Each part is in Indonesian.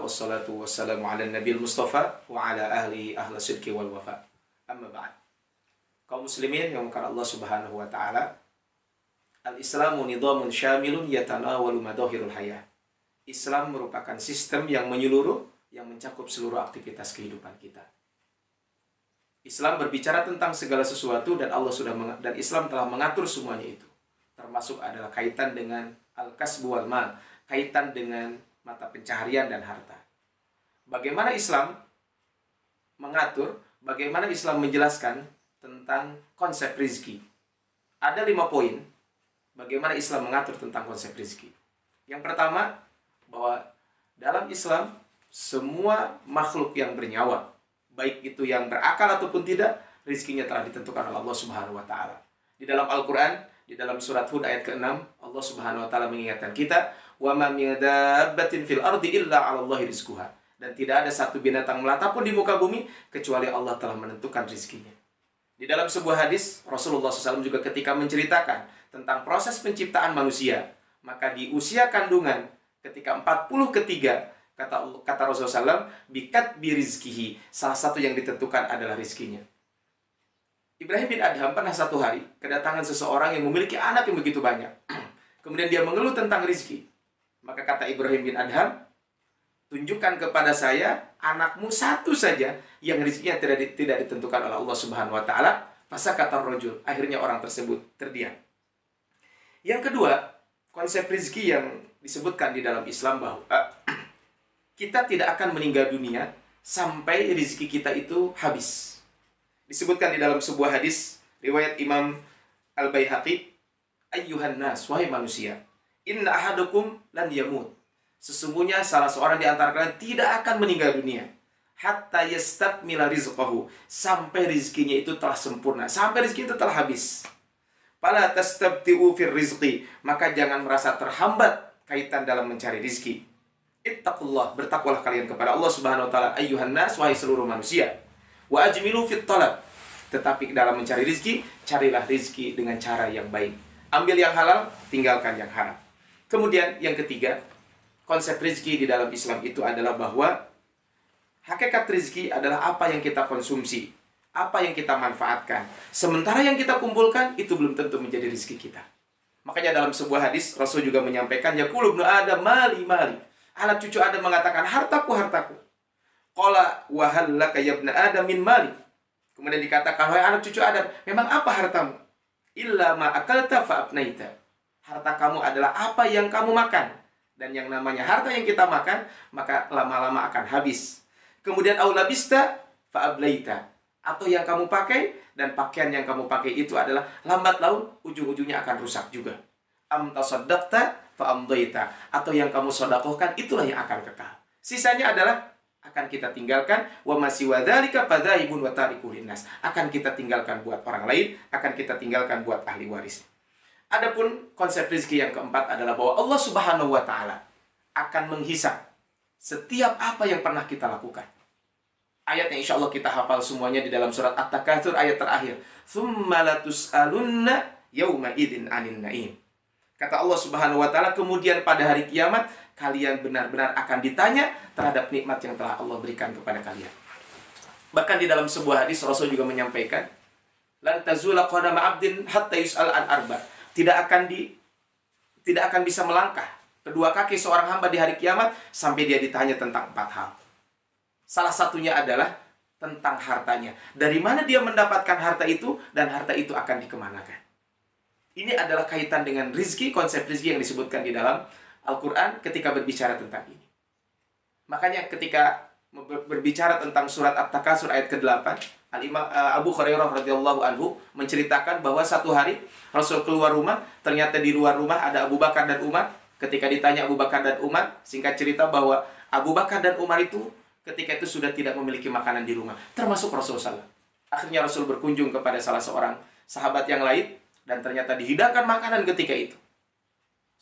wassalatu wassalamu ala nabil mustafa wa ala ahli sidqi wal wafa. Amma ba'd. Kaum muslimin yang mengasihi Allah Subhanahu wa taala, al-Islamu nidhamun syamilun yatanawalu madahirul hayah. Islam merupakan sistem yang menyeluruh, yang mencakup seluruh aktivitas kehidupan kita. Islam berbicara tentang segala sesuatu dan Islam telah mengatur semuanya itu. Termasuk adalah kaitan dengan al-kasbu wal mal, kaitan dengan mata pencaharian dan harta. Bagaimana Islam mengatur, bagaimana Islam menjelaskan tentang konsep rizki. Ada 5 poin bagaimana Islam mengatur tentang konsep rizki. Yang pertama, bahwa dalam Islam semua makhluk yang bernyawa, baik itu yang berakal ataupun tidak, rizkinya telah ditentukan oleh Allah Subhanahu wa taala. Di dalam Al-Qur'an, di dalam surat Hud ayat ke-6, Allah Subhanahu wa taala mengingatkan kita, "Wa ma min dabbatin fil ardi illa 'alallahi rizquha." Dan tidak ada satu binatang melata pun di muka bumi kecuali Allah telah menentukan rizkinya. Di dalam sebuah hadis, Rasulullah SAW juga ketika menceritakan tentang proses penciptaan manusia, maka di usia kandungan ketika 40 ketiga, kata Rasulullah SAW, bikat birizkihi, salah satu yang ditentukan adalah rizkinya. Ibrahim bin Adham pernah satu hari kedatangan seseorang yang memiliki anak yang begitu banyak. Kemudian dia mengeluh tentang rizki. Maka kata Ibrahim bin Adham, tunjukkan kepada saya anakmu satu saja yang rizkinya tidak ditentukan oleh Allah Subhanahu wa taala. Masa kata rajul, akhirnya orang tersebut terdiam. Yang kedua, konsep rizki yang disebutkan di dalam Islam bahwa kita tidak akan meninggal dunia sampai rizki kita itu habis. Disebutkan di dalam sebuah hadis riwayat Imam Al-Baihaqi, ayyuhan nas, wahai manusia, inna ahadukum lan yamut. Sesungguhnya salah seorang di antara kalian tidak akan meninggal dunia hatta yastakmila rizqahu, sampai rizkinya itu telah sempurna, sampai rizki itu telah habis. Fala tastabti'u fir rizqi, maka jangan merasa terhambat kaitan dalam mencari rizki. Ittaqullah, bertakwalah kalian kepada Allah Subhanahu wa taala, ayyuhan nas, wahai seluruh manusia. Wa ajmilu fit talab, tetapi dalam mencari rizki, carilah rizki dengan cara yang baik. Ambil yang halal, tinggalkan yang haram. Kemudian yang ketiga, konsep rizki di dalam Islam itu adalah bahwa hakikat rizki adalah apa yang kita konsumsi, apa yang kita manfaatkan. Sementara yang kita kumpulkan, itu belum tentu menjadi rizki kita. Makanya dalam sebuah hadis, Rasul juga menyampaikan, yaqulu ibnu Adam mali mali. Anak cucu Adam mengatakan, hartaku, hartaku. Qala wa hal laka ya ibnu Adam min mali. Kemudian dikatakan, wahai anak cucu Adam, memang apa hartamu? Illa ma akalta fa afnaita. Harta kamu adalah apa yang kamu makan. Dan yang namanya harta yang kita makan, maka lama-lama akan habis. Kemudian aulabista fa ablaita. Atau yang kamu pakai, dan pakaian yang kamu pakai itu adalah lambat laun, ujung-ujungnya akan rusak juga. Am tasaddaqta fa amdaita. Atau yang kamu sedekahkan, itulah yang akan kekal. Sisanya adalah akan kita tinggalkan, wa masiwa dzalika fadhaibun wa tarikul linnas. Akan kita tinggalkan buat orang lain, akan kita tinggalkan buat ahli waris. Adapun konsep rezeki yang keempat adalah bahwa Allah Subhanahu wa taala akan menghisab setiap apa yang pernah kita lakukan. Ayat yang insya Allah kita hafal semuanya di dalam surat At-Takatsur ayat terakhir. Tsumma latus'alunna yauma idzin 'anin na'im. Kata Allah Subhanahu wa taala, kemudian pada hari kiamat kalian benar-benar akan ditanya terhadap nikmat yang telah Allah berikan kepada kalian. Bahkan di dalam sebuah hadis Rasul juga menyampaikan, lan tazula qadama 'abdin hatta yus'al an arba. Tidak akan bisa melangkah kedua kaki seorang hamba di hari kiamat sampai dia ditanya tentang 4 hal. Salah satunya adalah tentang hartanya. Dari mana dia mendapatkan harta itu, dan harta itu akan dikemanakan. Ini adalah kaitan dengan rizki, konsep rizki yang disebutkan di dalam Al-Quran ketika berbicara tentang ini. Makanya ketika berbicara tentang surat At-Takatsur ayat ke-8, Abu Hurairah radhiyallahu anhu menceritakan bahwa satu hari Rasul keluar rumah, ternyata di luar rumah ada Abu Bakar dan Umar. Ketika ditanya Abu Bakar dan Umar, singkat cerita bahwa Abu Bakar dan Umar itu ketika itu sudah tidak memiliki makanan di rumah, termasuk Rasulullah SAW. Akhirnya Rasul berkunjung kepada salah seorang sahabat yang lain, dan ternyata dihidangkan makanan ketika itu.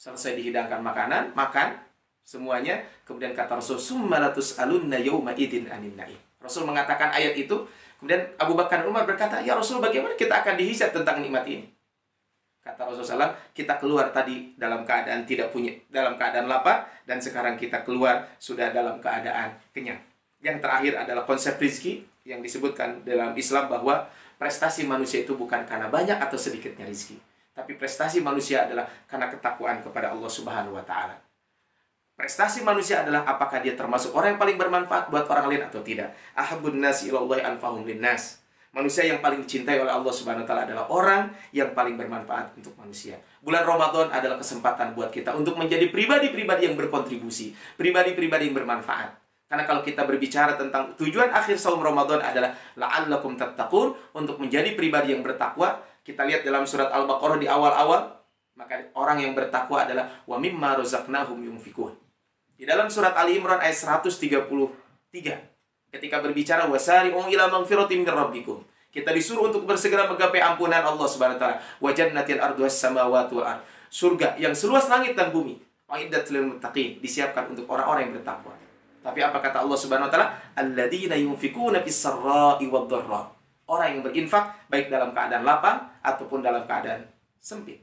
Selesai dihidangkan makanan, makan semuanya, kemudian kata Rasul, summa latus'alunna yauma idzin 'anin na'im. Rasul mengatakan ayat itu, kemudian Abu Bakar dan Umar berkata, ya Rasul, bagaimana kita akan dihisab tentang nikmat ini? Kata Rasulullah SAW, kita keluar tadi dalam keadaan tidak punya, dalam keadaan lapar, dan sekarang kita keluar sudah dalam keadaan kenyang. Yang terakhir adalah konsep rizki, yang disebutkan dalam Islam bahwa prestasi manusia itu bukan karena banyak atau sedikitnya rizki, tapi prestasi manusia adalah karena ketakwaan kepada Allah Subhanahu wa Ta'ala. Prestasi manusia adalah apakah dia termasuk orang yang paling bermanfaat buat orang lain atau tidak. Ahabbun nasi ilallahi anfahum linnas. Manusia yang paling dicintai oleh Allah Subhanahu wa Ta'ala adalah orang yang paling bermanfaat untuk manusia. Bulan Ramadan adalah kesempatan buat kita untuk menjadi pribadi-pribadi yang berkontribusi, pribadi-pribadi yang bermanfaat. Karena kalau kita berbicara tentang tujuan akhir saum Ramadan adalah la'allakum tattaqun, untuk menjadi pribadi yang bertakwa. Kita lihat dalam surat Al-Baqarah di awal-awal, maka orang yang bertakwa adalah wa mimma razaqnahum yunfikun. Di dalam surat Ali Imran ayat 133, ketika berbicara wasari'u ila magfiratin min rabbikum, kita disuruh untuk bersegera menggapai ampunan Allah Subhanahu wa Ta'ala. Wa jannatin arduhas samawati wal ard. Surga yang seluas langit dan bumi. Uiddat lil muttaqin, disiapkan untuk orang-orang yang bertakwa. Tapi apa kata Allah Subhanahu wa Ta'ala? Alladzina yunfikuna fis sarra'i wad dharra. Orang yang berinfak baik dalam keadaan lapang ataupun dalam keadaan sempit.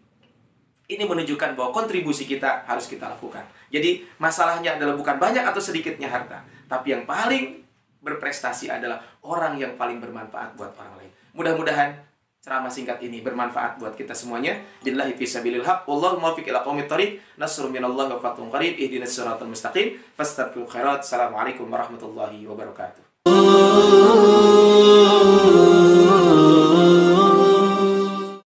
Ini menunjukkan bahwa kontribusi kita harus kita lakukan. Jadi masalahnya adalah bukan banyak atau sedikitnya harta, tapi yang paling berprestasi adalah orang yang paling bermanfaat buat orang lain. Mudah-mudahan ceramah singkat ini bermanfaat buat kita semuanya. Billahi fisabilil haq, wallahu muwaffiq ila aqwamit thoriq. Nasrun minallahi wa fathun qarib. Ihdinas siratal mustaqim. Fastabiqul khairat. Assalamualaikum warahmatullahi wabarakatuh.